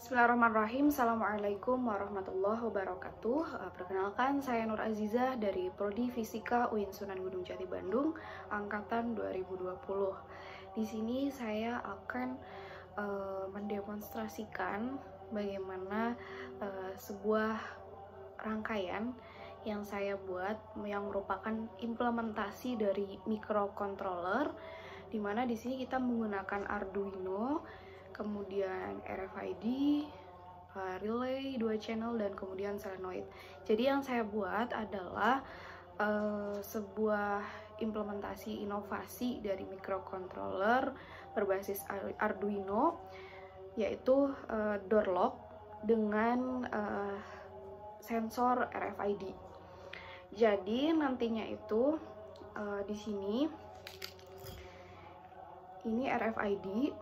Bismillahirrahmanirrahim. Assalamualaikum warahmatullahi wabarakatuh. Perkenalkan, saya Nur Azizah dari Prodi Fisika UIN Sunan Gunung Jati Bandung, angkatan 2020. Di sini saya akan mendemonstrasikan bagaimana sebuah rangkaian yang saya buat yang merupakan implementasi dari microcontroller, di mana di sini kita menggunakan Arduino, kemudian RFID, relay 2 channel, dan kemudian solenoid. Jadi yang saya buat adalah sebuah implementasi inovasi dari microcontroller berbasis Arduino, yaitu door lock dengan sensor RFID. Jadi nantinya itu di sini ini RFID.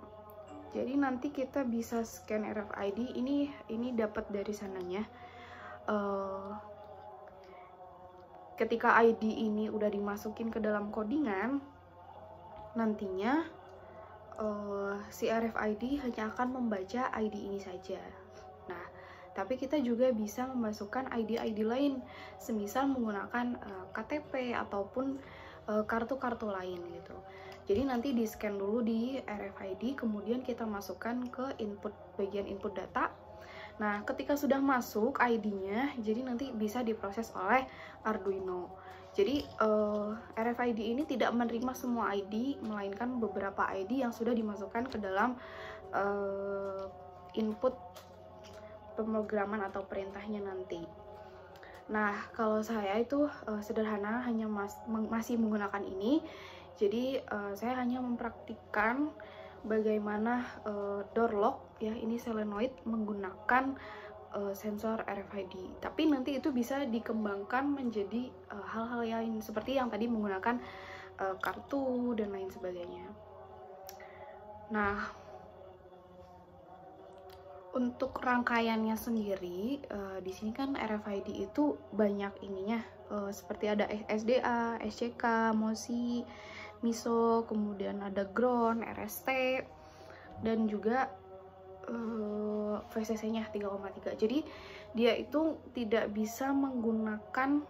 Jadi nanti kita bisa scan RFID, ini dapat dari sananya. Ketika ID ini udah dimasukin ke dalam codingan, nantinya si RFID hanya akan membaca ID ini saja. Nah, tapi kita juga bisa memasukkan ID-ID lain, semisal menggunakan KTP ataupun kartu-kartu lain gitu. Jadi nanti di scan dulu di RFID, kemudian kita masukkan ke bagian input data. Nah, ketika sudah masuk ID-nya, jadi nanti bisa diproses oleh Arduino. Jadi RFID ini tidak menerima semua ID, melainkan beberapa ID yang sudah dimasukkan ke dalam input pemrograman atau perintahnya nanti. Nah, kalau saya itu sederhana, hanya masih menggunakan ini. Jadi saya hanya mempraktikkan bagaimana door lock ya, ini solenoid menggunakan sensor RFID. Tapi nanti itu bisa dikembangkan menjadi hal-hal lain seperti yang tadi menggunakan kartu dan lain sebagainya. Nah, untuk rangkaiannya sendiri, di sini kan RFID itu banyak ininya, seperti ada SDA, SCK, MOSI, MISO, kemudian ada ground, RST, dan juga VCC-nya 3,3. Jadi dia itu tidak bisa menggunakan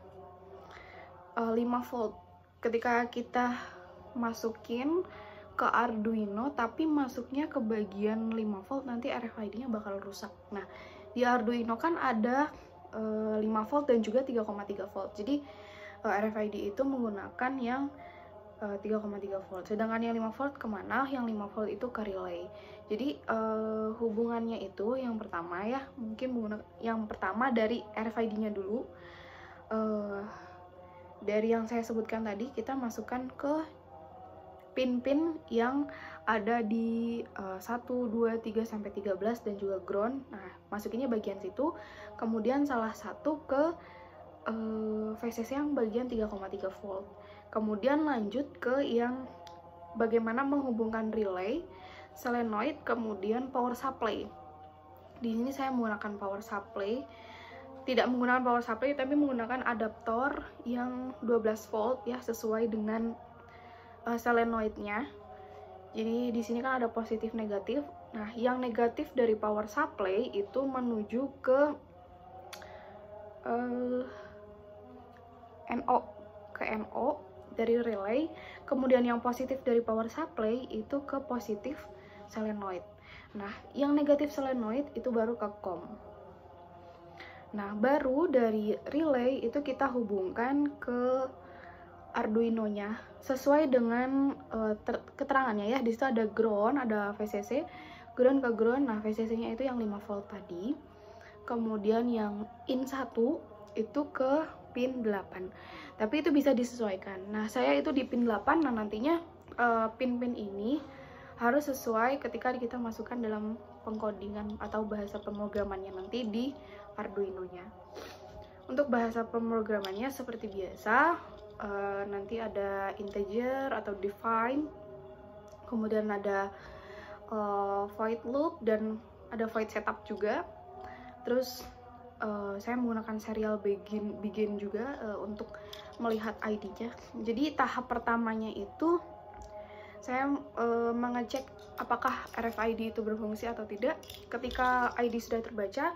5 volt ketika kita masukin ke Arduino, tapi masuknya ke bagian 5 volt, nanti RFID-nya bakal rusak. Nah, di Arduino kan ada 5 volt dan juga 3,3 volt. Jadi RFID itu menggunakan yang 3,3 volt. Sedangkan yang 5 volt kemana? Yang 5 volt itu ke relay. Jadi hubungannya itu yang pertama ya, mungkin yang pertama dari RFID-nya dulu. Dari yang saya sebutkan tadi, kita masukkan ke pin-pin yang ada di 1, 2, 3, sampai 13 dan juga ground. Nah, masukinnya bagian situ. Kemudian salah satu ke VCC yang bagian 3,3 volt. Kemudian lanjut ke yang bagaimana menghubungkan relay, solenoid, kemudian power supply. Di sini saya menggunakan power supply. Tidak menggunakan power supply, tapi menggunakan adaptor yang 12 volt ya, sesuai dengan solenoidnya. Jadi di sini kan ada positif negatif. Nah, yang negatif dari power supply itu menuju ke NO dari relay. Kemudian yang positif dari power supply itu ke positif solenoid. Nah, yang negatif solenoid itu baru ke COM. Nah, baru dari relay itu kita hubungkan ke Arduino-nya sesuai dengan keterangannya ya. Di situ ada ground, ada VCC, ground ke ground. Nah, VCC-nya itu yang 5 volt tadi. Kemudian yang in 1 itu ke pin 8. Tapi itu bisa disesuaikan. Nah, saya itu di pin 8. Nah, nantinya pin-pin ini harus sesuai ketika kita masukkan dalam pengkodingan atau bahasa pemrogramannya nanti di Arduino-nya. Untuk bahasa pemrogramannya seperti biasa, nanti ada integer atau define, kemudian ada void loop, dan ada void setup juga. Terus saya menggunakan serial begin juga untuk melihat ID-nya. Jadi tahap pertamanya itu saya mengecek apakah RFID itu berfungsi atau tidak. Ketika ID sudah terbaca,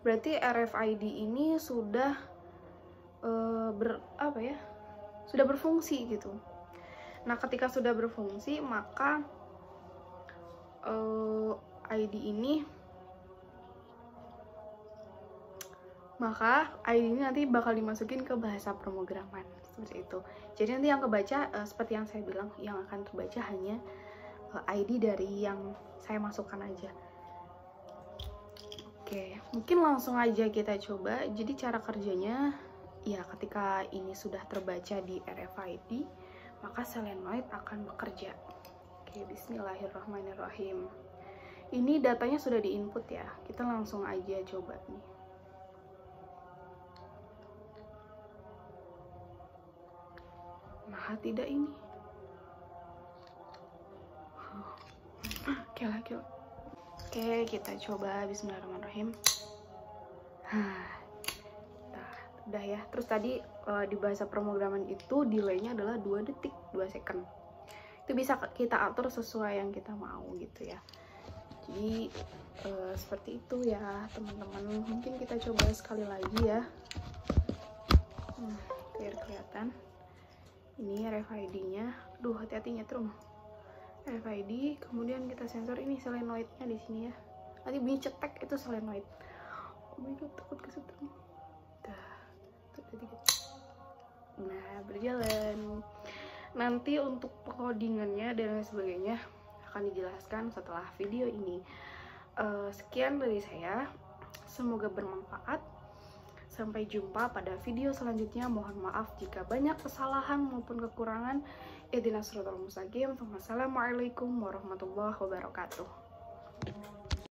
berarti RFID ini sudah sudah berfungsi gitu. Nah, ketika sudah berfungsi, maka ID ini nanti bakal dimasukin ke bahasa pemrograman seperti itu. Jadi nanti yang kebaca seperti yang saya bilang, yang akan terbaca hanya ID dari yang saya masukkan aja. Oke, mungkin langsung aja kita coba. Jadi cara kerjanya ya, ketika ini sudah terbaca di RFID, maka selenoid akan bekerja. Oke, bismillahirrahmanirrahim. Ini datanya sudah diinput ya, kita langsung aja coba nih. Nah, tidak ini. Oke, kita coba. Bismillahirrahmanirrahim. Nah, udah ya. Terus tadi di bahasa pemrograman itu delaynya adalah 2 detik, 2 second. Itu bisa kita atur sesuai yang kita mau gitu ya. Jadi seperti itu ya teman-teman. Mungkin kita coba sekali lagi ya, biar kelihatan. Ini RFID-nya. Duh, hati-hati nyetrum. RFID, kemudian kita sensor ini selenoidnya di sini ya. Nanti bunyi cetek itu selenoid. Oh my god, takut kesetrum. Nah, berjalan. Nanti untuk codingannya dan lain sebagainya akan dijelaskan setelah video ini. Sekian dari saya, semoga bermanfaat. Sampai jumpa pada video selanjutnya. Mohon maaf jika banyak kesalahan maupun kekurangan. Ihdinas siratal mustaqim. Wassalamualaikum warahmatullahi wabarakatuh.